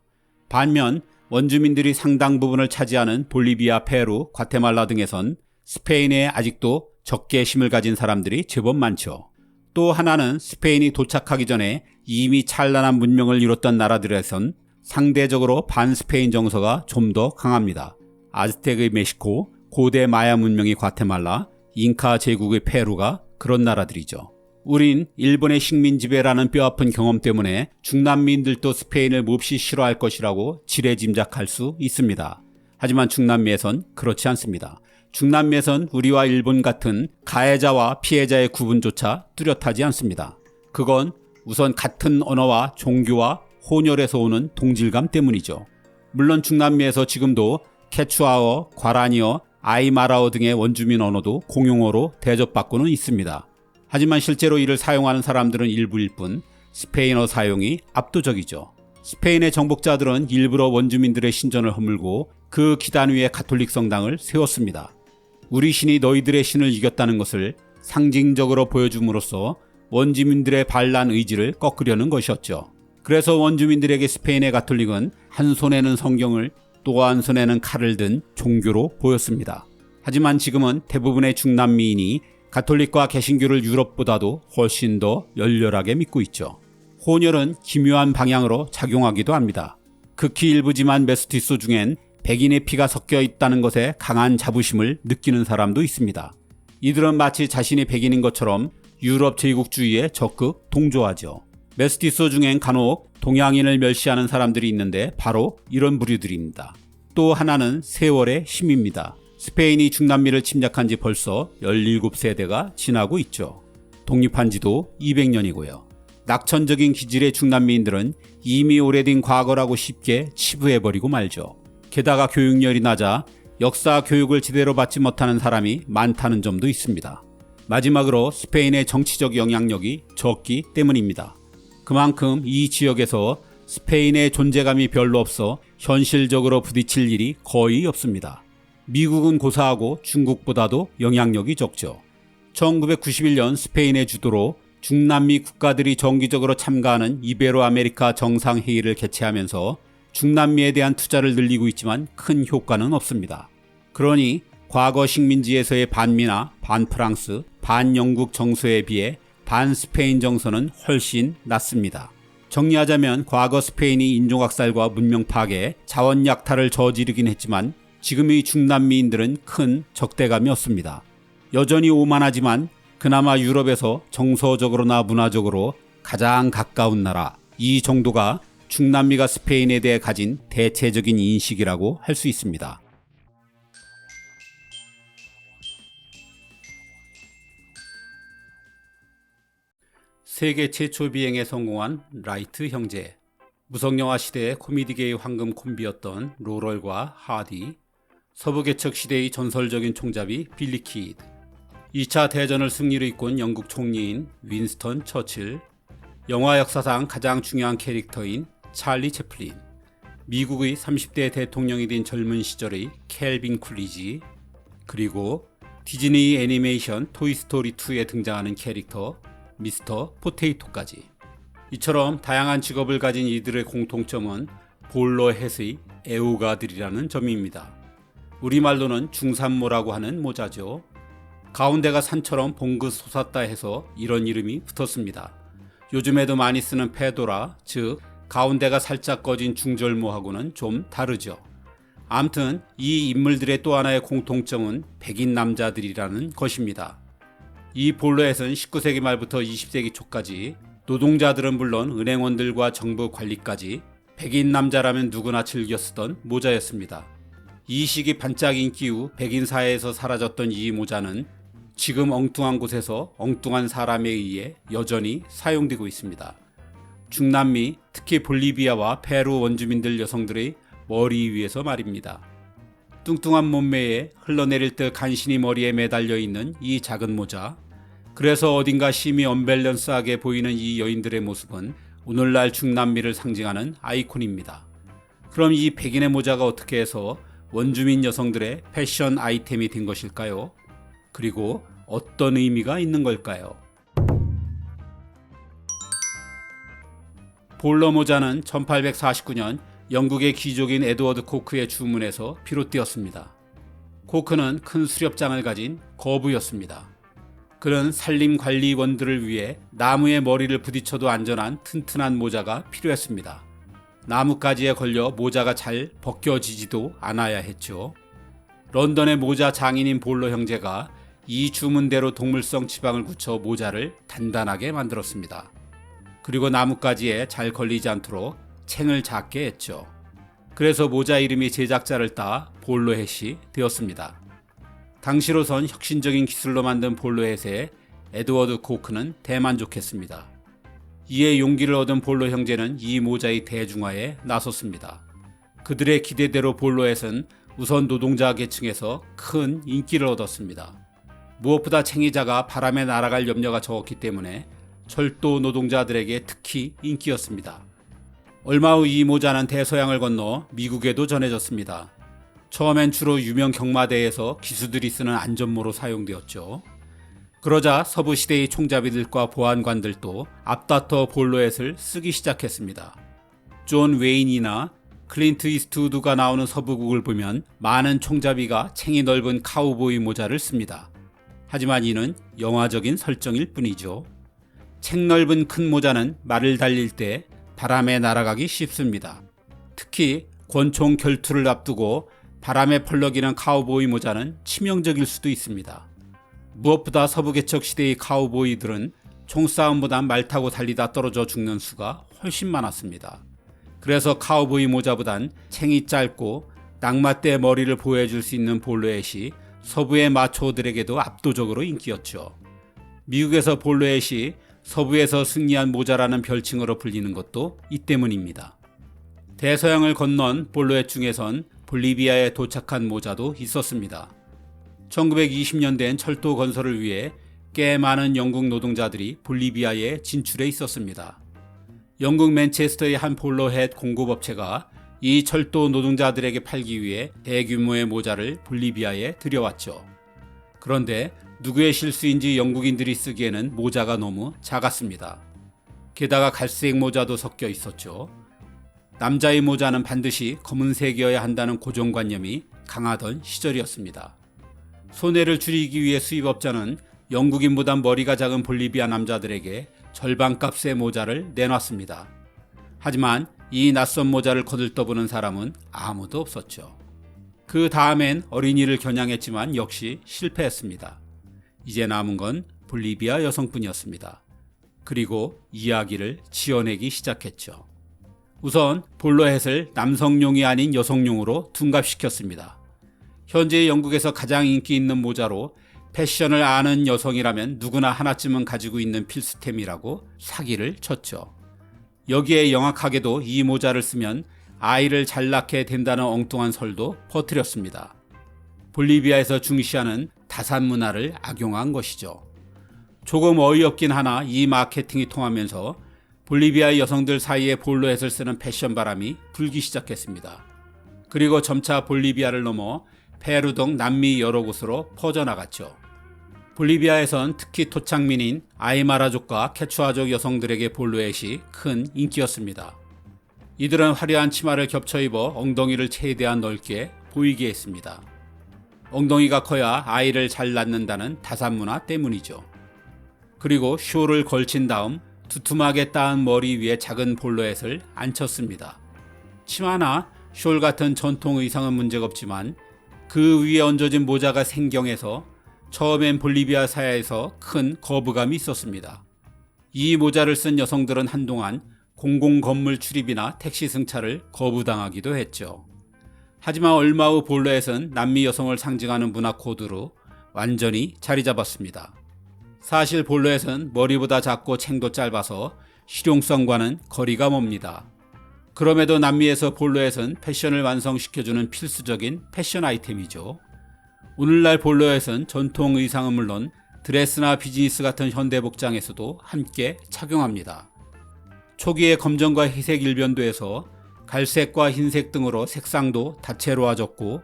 반면 원주민들이 상당 부분을 차지하는 볼리비아, 페루, 과테말라 등에선 스페인에 아직도 적개심을 가진 사람들이 제법 많죠. 또 하나는 스페인이 도착하기 전에 이미 찬란한 문명을 이뤘던 나라들에선 상대적으로 반스페인 정서가 좀 더 강합니다. 아즈텍의 멕시코, 고대 마야 문명의 과테말라, 잉카 제국의 페루가 그런 나라들이죠. 우린 일본의 식민 지배라는 뼈아픈 경험 때문에 중남미인들도 스페인을 몹시 싫어할 것이라고 지레짐작할 수 있습니다. 하지만 중남미에선 그렇지 않습니다. 중남미에선 우리와 일본 같은 가해자와 피해자의 구분조차 뚜렷하지 않습니다. 그건 우선 같은 언어와 종교와 혼혈에서 오는 동질감 때문이죠. 물론 중남미에서 지금도 케추아어, 과라니어, 아이마라어 등의 원주민 언어도 공용어로 대접받고는 있습니다. 하지만 실제로 이를 사용하는 사람들은 일부일 뿐 스페인어 사용이 압도적이죠. 스페인의 정복자들은 일부러 원주민들의 신전을 허물고 그 기단 위에 가톨릭 성당을 세웠습니다. 우리 신이 너희들의 신을 이겼다는 것을 상징적으로 보여줌으로써 원주민들의 반란 의지를 꺾으려는 것이었죠. 그래서 원주민들에게 스페인의 가톨릭은 한 손에는 성경을 또 한 손에는 칼을 든 종교로 보였습니다. 하지만 지금은 대부분의 중남미인이 가톨릭과 개신교를 유럽보다도 훨씬 더 열렬하게 믿고 있죠. 혼혈은 기묘한 방향으로 작용하기도 합니다. 극히 일부지만 메스티소 중엔 백인의 피가 섞여 있다는 것에 강한 자부심을 느끼는 사람도 있습니다. 이들은 마치 자신이 백인인 것처럼 유럽 제국주의에 적극 동조하죠. 메스티소 중엔 간혹 동양인을 멸시하는 사람들이 있는데 바로 이런 부류들입니다. 또 하나는 세월의 힘입니다. 스페인이 중남미를 침략한 지 벌써 17세대가 지나고 있죠. 독립한 지도 200년이고요. 낙천적인 기질의 중남미인들은 이미 오래된 과거라고 쉽게 치부해버리고 말죠. 게다가 교육열이 낮아 역사 교육을 제대로 받지 못하는 사람이 많다는 점도 있습니다. 마지막으로 스페인의 정치적 영향력이 적기 때문입니다. 그만큼 이 지역에서 스페인의 존재감이 별로 없어 현실적으로 부딪힐 일이 거의 없습니다. 미국은 고사하고 중국보다도 영향력이 적죠. 1991년 스페인의 주도로 중남미 국가들이 정기적으로 참가하는 이베로아메리카 정상회의를 개최하면서 중남미에 대한 투자를 늘리고 있지만 큰 효과는 없습니다. 그러니 과거 식민지에서의 반미나 반프랑스, 반영국 정서에 비해 반스페인 정서는 훨씬 낮습니다. 정리하자면 과거 스페인이 인종학살과 문명 파괴, 자원 약탈을 저지르긴 했지만 지금의 중남미인들은 큰 적대감이 없습니다. 여전히 오만하지만 그나마 유럽에서 정서적으로나 문화적으로 가장 가까운 나라, 이 정도가 중남미가 스페인에 대해 가진 대체적인 인식이라고 할 수 있습니다. 세계 최초 비행에 성공한 라이트 형제, 무성영화 시대의 코미디계의 황금 콤비였던 로럴과 하디, 서부 개척 시대의 전설적인 총잡이 빌리 키드, 2차 대전을 승리로 이끈 영국 총리인 윈스턴 처칠, 영화 역사상 가장 중요한 캐릭터인 찰리 채플린, 미국의 30대 대통령이 된 젊은 시절의 켈빈 쿨리지, 그리고 디즈니 애니메이션 토이스토리2에 등장하는 캐릭터 미스터 포테이토까지. 이처럼 다양한 직업을 가진 이들의 공통점은 볼러햇의 애호가들이라는 점입니다. 우리말로는 중산모라고 하는 모자죠. 가운데가 산처럼 봉긋 솟았다 해서 이런 이름이 붙었습니다. 요즘에도 많이 쓰는 페도라, 즉 가운데가 살짝 꺼진 중절모하고는 좀 다르죠. 암튼 이 인물들의 또 하나의 공통점은 백인 남자들이라는 것입니다. 이 볼러햇은 19세기 말부터 20세기 초까지 노동자들은 물론 은행원들과 정부 관리까지 백인 남자라면 누구나 즐겨 쓰던 모자였습니다. 이 시기 반짝 인기 후 백인 사회에서 사라졌던 이 모자는 지금 엉뚱한 곳에서 엉뚱한 사람에 의해 여전히 사용되고 있습니다. 중남미, 특히 볼리비아와 페루 원주민들 여성들의 머리 위에서 말입니다. 뚱뚱한 몸매에 흘러내릴 듯 간신히 머리에 매달려 있는 이 작은 모자. 그래서 어딘가 심히 언밸런스하게 보이는 이 여인들의 모습은 오늘날 중남미를 상징하는 아이콘입니다. 그럼 이 백인의 모자가 어떻게 해서 원주민 여성들의 패션 아이템이 된 것일까요? 그리고 어떤 의미가 있는 걸까요? 볼러 모자는 1849년 영국의 귀족인 에드워드 코크의 주문에서 비롯되었습니다. 코크는 큰 수렵장을 가진 거부였습니다. 그는 산림관리원들을 위해 나무에 머리를 부딪혀도 안전한 튼튼한 모자가 필요했습니다. 나뭇가지에 걸려 모자가 잘 벗겨지지도 않아야 했죠. 런던의 모자 장인인 볼러 형제가 이 주문대로 동물성 지방을 굳혀 모자를 단단하게 만들었습니다. 그리고 나뭇가지에 잘 걸리지 않도록 챙을 작게 했죠. 그래서 모자 이름이 제작자를 따 볼러햇이 되었습니다. 당시로선 혁신적인 기술로 만든 볼러햇에 에드워드 코크는 대만족했습니다. 이에 용기를 얻은 볼러 형제는 이 모자의 대중화에 나섰습니다. 그들의 기대대로 볼러햇은 우선 노동자 계층에서 큰 인기를 얻었습니다. 무엇보다 챙이 작아 바람에 날아갈 염려가 적었기 때문에 철도 노동자들에게 특히 인기였습니다. 얼마 후 이 모자는 대서양을 건너 미국에도 전해졌습니다. 처음엔 주로 유명 경마대에서 기수들이 쓰는 안전모로 사용되었죠. 그러자 서부 시대의 총잡이들과 보안관들도 앞다퉈 볼러햇을 쓰기 시작했습니다. 존 웨인이나 클린트 이스트우드가 나오는 서부국을 보면 많은 총잡이가 챙이 넓은 카우보이 모자를 씁니다. 하지만 이는 영화적인 설정일 뿐이죠. 챙 넓은 큰 모자는 말을 달릴 때 바람에 날아가기 쉽습니다. 특히 권총 결투를 앞두고 바람에 펄럭이는 카우보이 모자는 치명적일 수도 있습니다. 무엇보다 서부개척 시대의 카우보이들은 총싸움보다 말 타고 달리다 떨어져 죽는 수가 훨씬 많았습니다. 그래서 카우보이 모자보단 챙이 짧고 낙마 때 머리를 보호해줄 수 있는 볼러햇이 서부의 마초들에게도 압도적으로 인기였죠. 미국에서 볼러햇이 서부에서 승리한 모자라는 별칭으로 불리는 것도 이 때문입니다. 대서양을 건넌 볼러햇 중에선 볼리비아에 도착한 모자도 있었습니다. 1920년대엔 철도 건설을 위해 꽤 많은 영국 노동자들이 볼리비아에 진출해 있었습니다. 영국 맨체스터의 한 볼러햇 공급업체가 이 철도 노동자들에게 팔기 위해 대규모의 모자를 볼리비아에 들여왔죠. 그런데 누구의 실수인지 영국인들이 쓰기에는 모자가 너무 작았습니다. 게다가 갈색 모자도 섞여 있었죠. 남자의 모자는 반드시 검은색이어야 한다는 고정관념이 강하던 시절이었습니다. 손해를 줄이기 위해 수입업자는 영국인보다 머리가 작은 볼리비아 남자들에게 절반값의 모자를 내놨습니다. 하지만 이 낯선 모자를 거들떠보는 사람은 아무도 없었죠. 그 다음엔 어린이를 겨냥했지만 역시 실패했습니다. 이제 남은 건 볼리비아 여성뿐이었습니다. 그리고 이야기를 지어내기 시작했죠. 우선 볼러햇을 남성용이 아닌 여성용으로 둔갑시켰습니다. 현재 영국에서 가장 인기 있는 모자로 패션을 아는 여성이라면 누구나 하나쯤은 가지고 있는 필수템이라고 사기를 쳤죠. 여기에 영악하게도 이 모자를 쓰면 아이를 잘 낳게 된다는 엉뚱한 설도 퍼뜨렸습니다. 볼리비아에서 중시하는 다산 문화를 악용한 것이죠. 조금 어이없긴 하나 이 마케팅이 통하면서 볼리비아의 여성들 사이에 볼로햇을 쓰는 패션 바람이 불기 시작했습니다. 그리고 점차 볼리비아를 넘어 페루 등 남미 여러 곳으로 퍼져나갔죠. 볼리비아에선 특히 토착민인 아이마라족과 케추아족 여성들에게 볼로햇이 큰 인기였습니다. 이들은 화려한 치마를 겹쳐 입어 엉덩이를 최대한 넓게 보이게 했습니다. 엉덩이가 커야 아이를 잘 낳는다는 다산 문화 때문이죠. 그리고 숄을 걸친 다음 두툼하게 따은 머리 위에 작은 볼로햇을 앉혔습니다. 치마나 숄 같은 전통 의상은 문제가 없지만 그 위에 얹어진 모자가 생경해서 처음엔 볼리비아 사회에서 큰 거부감이 있었습니다. 이 모자를 쓴 여성들은 한동안 공공건물 출입이나 택시 승차를 거부당하기도 했죠. 하지만 얼마 후 볼로햇은 남미 여성을 상징하는 문화 코드로 완전히 자리 잡았습니다. 사실 볼로햇은 머리보다 작고 챙도 짧아서 실용성과는 거리가 멉니다. 그럼에도 남미에서 볼로햇은 패션을 완성시켜주는 필수적인 패션 아이템이죠. 오늘날 볼로햇은 전통 의상은 물론 드레스나 비즈니스 같은 현대 복장에서도 함께 착용합니다. 초기에 검정과 회색 일변도에서 갈색과 흰색 등으로 색상도 다채로워졌고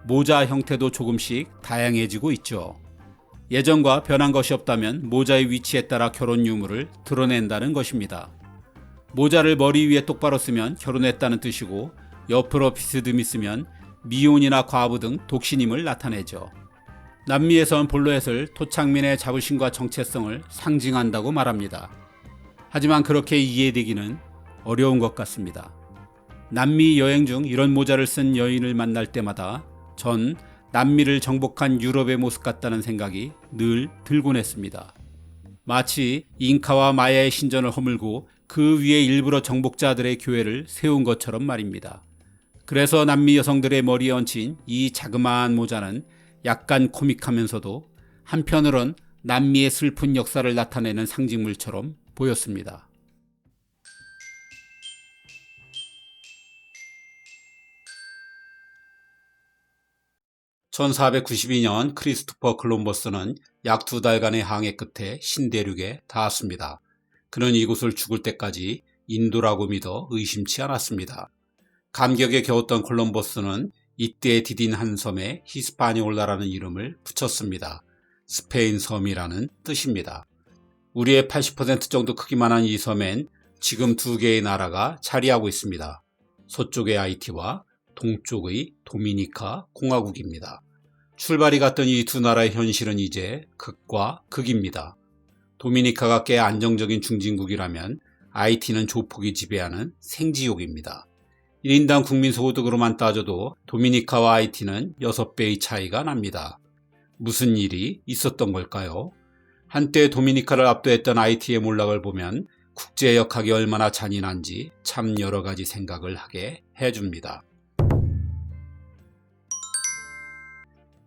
모자 형태도 조금씩 다양해지고 있죠. 예전과 변한 것이 없다면 모자의 위치에 따라 결혼 유무를 드러낸다는 것입니다. 모자를 머리 위에 똑바로 쓰면 결혼했다는 뜻이고 옆으로 비스듬히 쓰면 미혼이나 과부 등 독신임을 나타내죠. 남미에선 볼로햇을 토착민의 자부심과 정체성을 상징한다고 말합니다. 하지만 그렇게 이해되기는 어려운 것 같습니다. 남미 여행 중 이런 모자를 쓴 여인을 만날 때마다 전 남미를 정복한 유럽의 모습 같다는 생각이 늘 들곤 했습니다. 마치 잉카와 마야의 신전을 허물고 그 위에 일부러 정복자들의 교회를 세운 것처럼 말입니다. 그래서 남미 여성들의 머리에 얹힌 이 자그마한 모자는 약간 코믹하면서도 한편으론 남미의 슬픈 역사를 나타내는 상징물처럼 보였습니다. 1492년 크리스토퍼 콜럼버스는 약 2달간의 항해 끝에 신대륙에 닿았습니다. 그는 이곳을 죽을 때까지 인도라고 믿어 의심치 않았습니다. 감격에 겨웠던 콜럼버스는 이때 디딘 한 섬에 히스파니올라라는 이름을 붙였습니다. 스페인 섬이라는 뜻입니다. 우리의 80% 정도 크기만 한 이 섬엔 지금 2개의 나라가 자리하고 있습니다. 서쪽의 하이티와 동쪽의 도미니카 공화국입니다. 출발이 같던 이 두 나라의 현실은 이제 극과 극입니다. 도미니카가 꽤 안정적인 중진국이라면 하이티는 조폭이 지배하는 생지옥입니다. 1인당 국민소득으로만 따져도 도미니카와 하이티는 6배의 차이가 납니다. 무슨 일이 있었던 걸까요? 한때 도미니카를 압도했던 하이티의 몰락을 보면 국제역학이 얼마나 잔인한지 참 여러 가지 생각을 하게 해줍니다.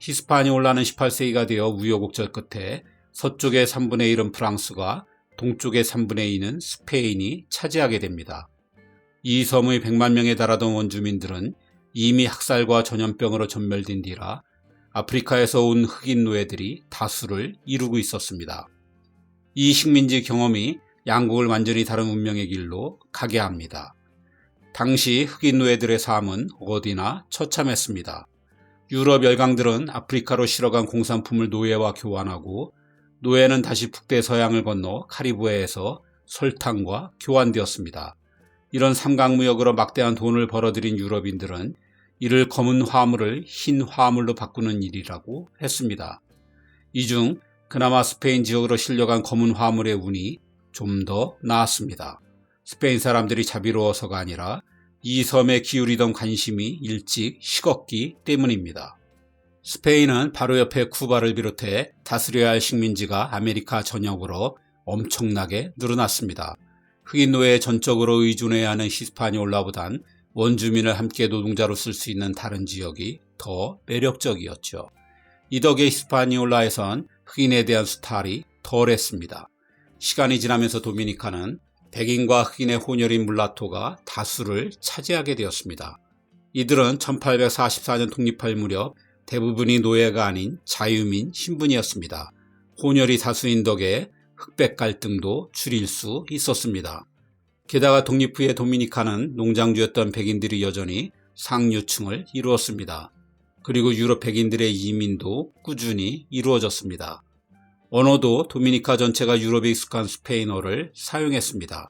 히스파니올라는 18세기가 되어 우여곡절 끝에 서쪽의 3분의 1은 프랑스가 동쪽의 3분의 2는 스페인이 차지하게 됩니다. 이 섬의 100만 명에 달하던 원주민들은 이미 학살과 전염병으로 전멸된 뒤라 아프리카에서 온 흑인 노예들이 다수를 이루고 있었습니다. 이 식민지 경험이 양국을 완전히 다른 운명의 길로 가게 합니다. 당시 흑인 노예들의 삶은 어디나 처참했습니다. 유럽 열강들은 아프리카로 실어간 공산품을 노예와 교환하고 노예는 다시 북대서양을 건너 카리브해에서 설탕과 교환되었습니다. 이런 삼각무역으로 막대한 돈을 벌어들인 유럽인들은 이를 검은 화물을 흰 화물로 바꾸는 일이라고 했습니다. 이 중 그나마 스페인 지역으로 실려간 검은 화물의 운이 좀 더 나았습니다. 스페인 사람들이 자비로워서가 아니라 이 섬에 기울이던 관심이 일찍 식었기 때문입니다. 스페인은 바로 옆에 쿠바를 비롯해 다스려야 할 식민지가 아메리카 전역으로 엄청나게 늘어났습니다. 흑인 노예에 전적으로 의존해야 하는 히스파니올라보단 원주민을 함께 노동자로 쓸 수 있는 다른 지역이 더 매력적이었죠. 이 덕에 히스파니올라에선 흑인에 대한 수탈이 덜했습니다. 시간이 지나면서 도미니카는 백인과 흑인의 혼혈인 물라토가 다수를 차지하게 되었습니다. 이들은 1844년 독립할 무렵 대부분이 노예가 아닌 자유민 신분이었습니다. 혼혈이 다수인 덕에 흑백 갈등도 줄일 수 있었습니다. 게다가 독립 후에 도미니카는 농장주였던 백인들이 여전히 상류층을 이루었습니다. 그리고 유럽 백인들의 이민도 꾸준히 이루어졌습니다. 언어도 도미니카 전체가 유럽에 익숙한 스페인어를 사용했습니다.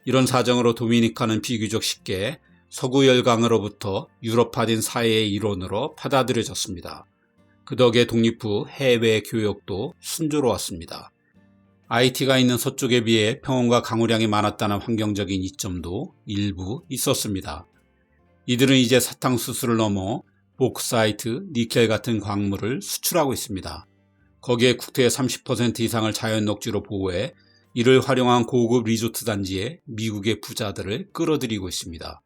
이런 사정으로 도미니카는 비교적 쉽게 서구 열강으로부터 유럽화된 사회의 일원으로 받아들여졌습니다. 그 덕에 독립 후 해외 교역도 순조로웠습니다. 아이티가 있는 서쪽에 비해 평원과 강우량이 많았다는 환경적인 이점도 일부 있었습니다. 이들은 이제 사탕수수를 넘어 보크사이트, 니켈 같은 광물을 수출하고 있습니다. 거기에 국토의 30% 이상을 자연 녹지로 보호해 이를 활용한 고급 리조트 단지에 미국의 부자들을 끌어들이고 있습니다.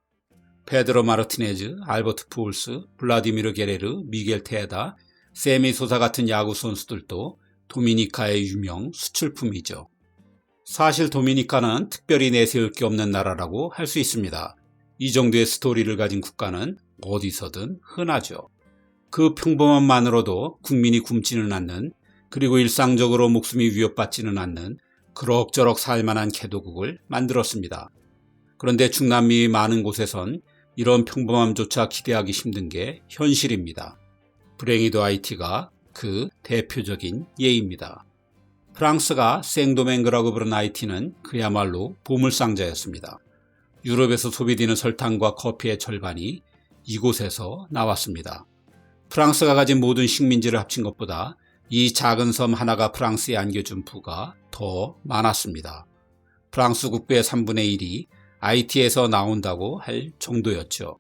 페드로 마르티네즈, 알버트 푸올스, 블라디미르 게레르, 미겔 테에다, 세미 소사 같은 야구 선수들도 도미니카의 유명 수출품이죠. 사실 도미니카는 특별히 내세울 게 없는 나라라고 할 수 있습니다. 이 정도의 스토리를 가진 국가는 어디서든 흔하죠. 그 평범함만으로도 국민이 굶지는 않는, 그리고 일상적으로 목숨이 위협받지는 않는 그럭저럭 살만한 개도국을 만들었습니다. 그런데 중남미 많은 곳에선 이런 평범함조차 기대하기 힘든 게 현실입니다. 불행히도 아이티가 그 대표적인 예입니다. 프랑스가 생도맹그라고 부른 아이티는 그야말로 보물상자였습니다. 유럽에서 소비되는 설탕과 커피의 절반이 이곳에서 나왔습니다. 프랑스가 가진 모든 식민지를 합친 것보다 이 작은 섬 하나가 프랑스에 안겨준 부가 더 많았습니다. 프랑스 국부의 3분의 1이 아이티에서 나온다고 할 정도였죠.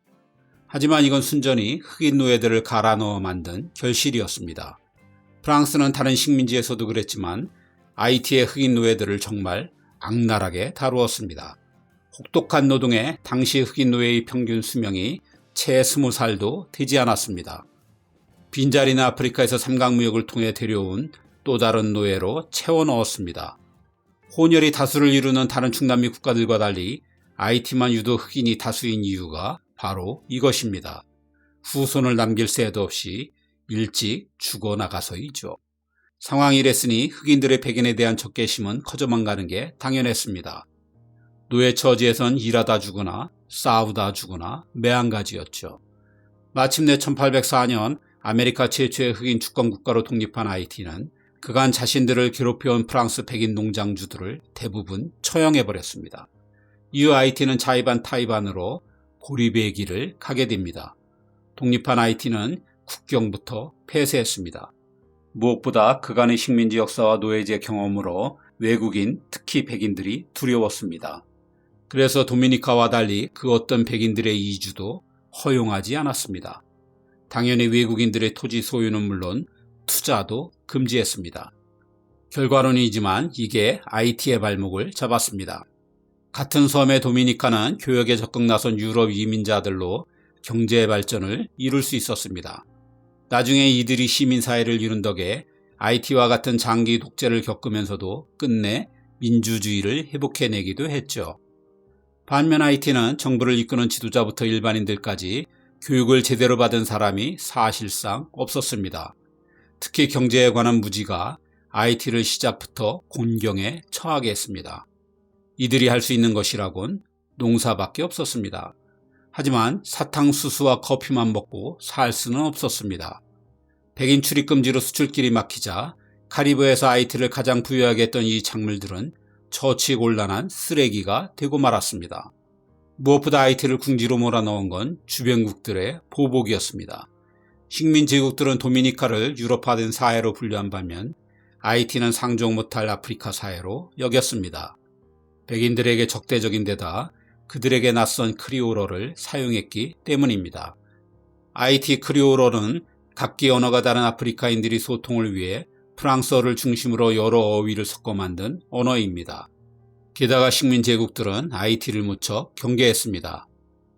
하지만 이건 순전히 흑인 노예들을 갈아 넣어 만든 결실이었습니다. 프랑스는 다른 식민지에서도 그랬지만 아이티의 흑인 노예들을 정말 악랄하게 다루었습니다. 혹독한 노동에 당시 흑인 노예의 평균 수명이 채 20살도 되지 않았습니다. 빈자리는 아프리카에서 삼각무역을 통해 데려온 또 다른 노예로 채워 넣었습니다. 혼혈이 다수를 이루는 다른 중남미 국가들과 달리 아이티만 유독 흑인이 다수인 이유가 바로 이것입니다. 후손을 남길 새도 없이 일찍 죽어나가서이죠. 상황이 이랬으니 흑인들의 백인에 대한 적개심은 커져만 가는 게 당연했습니다. 노예 처지에선 일하다 죽거나 싸우다 죽거나 매한가지였죠. 마침내 1804년 아메리카 최초의 흑인 주권 국가로 독립한 아이티는 그간 자신들을 괴롭혀온 프랑스 백인 농장주들을 대부분 처형해버렸습니다. 이후 아이티는 자의반 타의반으로 고립의 길을 가게 됩니다. 독립한 아이티는 국경부터 폐쇄했습니다. 무엇보다 그간의 식민지 역사와 노예제 경험으로 외국인, 특히 백인들이 두려웠습니다. 그래서 도미니카와 달리 그 어떤 백인들의 이주도 허용하지 않았습니다. 당연히 외국인들의 토지 소유는 물론 투자도 금지했습니다. 결과론이지만 이게 아이티의 발목을 잡았습니다. 같은 섬의 도미니카는 교역에 적극 나선 유럽 이민자들로 경제 발전을 이룰 수 있었습니다. 나중에 이들이 시민사회를 이룬 덕에 아이티와 같은 장기 독재를 겪으면서도 끝내 민주주의를 회복해내기도 했죠. 반면 아이티는 정부를 이끄는 지도자부터 일반인들까지 교육을 제대로 받은 사람이 사실상 없었습니다. 특히 경제에 관한 무지가 아이티를 시작부터 곤경에 처하게 했습니다. 이들이 할 수 있는 것이라곤 농사밖에 없었습니다. 하지만 사탕수수와 커피만 먹고 살 수는 없었습니다. 백인 출입 금지로 수출길이 막히자 카리브해에서 아이티를 가장 부유하게 했던 이 작물들은 처치곤란한 쓰레기가 되고 말았습니다. 무엇보다 아이티를 궁지로 몰아넣은 건 주변국들의 보복이었습니다. 식민 제국들은 도미니카를 유럽화된 사회로 분류한 반면 아이티는 상종 못할 아프리카 사회로 여겼습니다. 백인들에게 적대적인 데다 그들에게 낯선 크리오어를 사용했기 때문입니다. 아이티 크리오어는 각기 언어가 다른 아프리카인들이 소통을 위해 프랑스어를 중심으로 여러 어휘를 섞어 만든 언어입니다. 게다가 식민 제국들은 아이티를 무척 경계했습니다.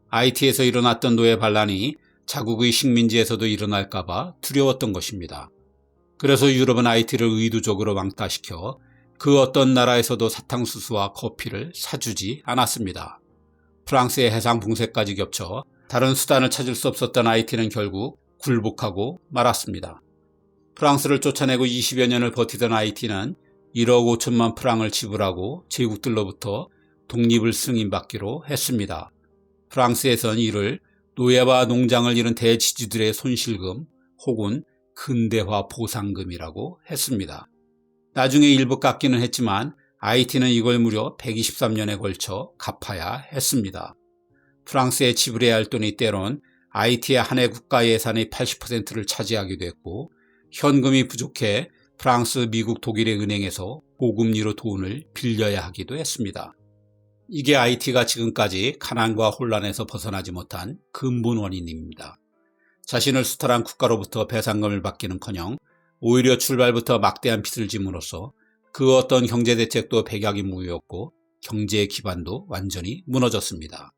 아이티에서 일어났던 노예 반란이 자국의 식민지에서도 일어날까봐 두려웠던 것입니다. 그래서 유럽은 아이티를 의도적으로 왕따시켜 그 어떤 나라에서도 사탕수수와 커피를 사주지 않았습니다. 프랑스의 해상 봉쇄까지 겹쳐 다른 수단을 찾을 수 없었던 아이티는 결국 굴복하고 말았습니다. 프랑스를 쫓아내고 20여 년을 버티던 IT는 1억 5천만 프랑을 지불하고 제국들로부터 독립을 승인받기로 했습니다. 프랑스에선 이를 노예와 농장을 잃은 대지주들의 손실금 혹은 근대화 보상금이라고 했습니다. 나중에 일부 깎기는 했지만 IT는 이걸 무려 123년에 걸쳐 갚아야 했습니다. 프랑스에 지불해야 할 돈이 때론 IT의 한 해 국가 예산의 80%를 차지하기도 했고 현금이 부족해 프랑스, 미국, 독일의 은행에서 고금리로 돈을 빌려야 하기도 했습니다. 이게 IT가 지금까지 가난과 혼란에서 벗어나지 못한 근본 원인입니다. 자신을 수탈한 국가로부터 배상금을 받기는커녕 오히려 출발부터 막대한 빚을 짐으로써 그 어떤 경제대책도 백약이 무효였고 경제의 기반도 완전히 무너졌습니다.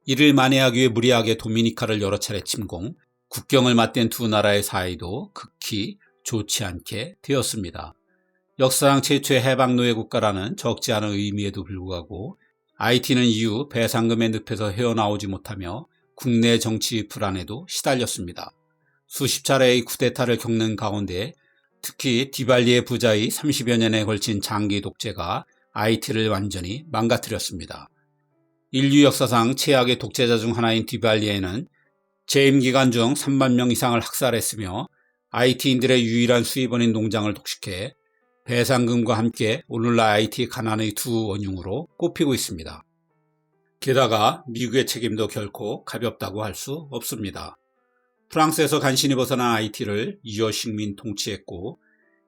이를 만회하기 위해 무리하게 도미니카를 여러 차례 침공, 국경을 맞댄 두 나라의 사이도 극히 좋지 않게 되었습니다. 역사상 최초의 해방노예 국가라는 적지 않은 의미에도 불구하고 IT는 이후 배상금의 늪에서 헤어나오지 못하며 국내 정치 불안에도 시달렸습니다. 수십 차례의 쿠데타를 겪는 가운데 특히 디발리의 부자의 30여 년에 걸친 장기 독재가 IT를 완전히 망가뜨렸습니다. 인류 역사상 최악의 독재자 중 하나인 디발리에는 재임 기간 중 3만 명 이상을 학살했으며 IT인들의 유일한 수입원인 농장을 독식해 배상금과 함께 오늘날 IT 가난의 두 원흉으로 꼽히고 있습니다. 게다가 미국의 책임도 결코 가볍다고 할 수 없습니다. 프랑스에서 간신히 벗어난 IT를 이어 식민 통치했고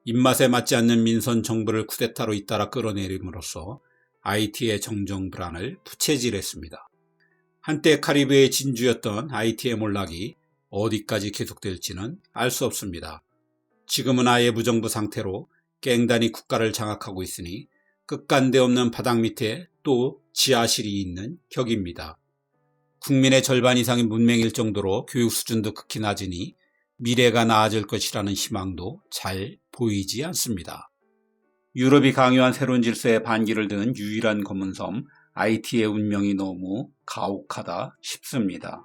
입맛에 맞지 않는 민선 정부를 쿠데타로 잇따라 끌어내림으로써 IT의 정정 불안을 부채질했습니다. 한때 카리브해의 진주였던 IT의 몰락이 어디까지 계속될지는 알 수 없습니다. 지금은 아예 무정부 상태로 깽단이 국가를 장악하고 있으니 끝간데 없는 바닥 밑에 또 지하실이 있는 격입니다. 국민의 절반 이상이 문맹일 정도로 교육 수준도 극히 낮으니 미래가 나아질 것이라는 희망도 잘 보이지 않습니다. 유럽이 강요한 새로운 질서에 반기를 든 유일한 검은 섬 IT의 운명이 너무 가혹하다 싶습니다.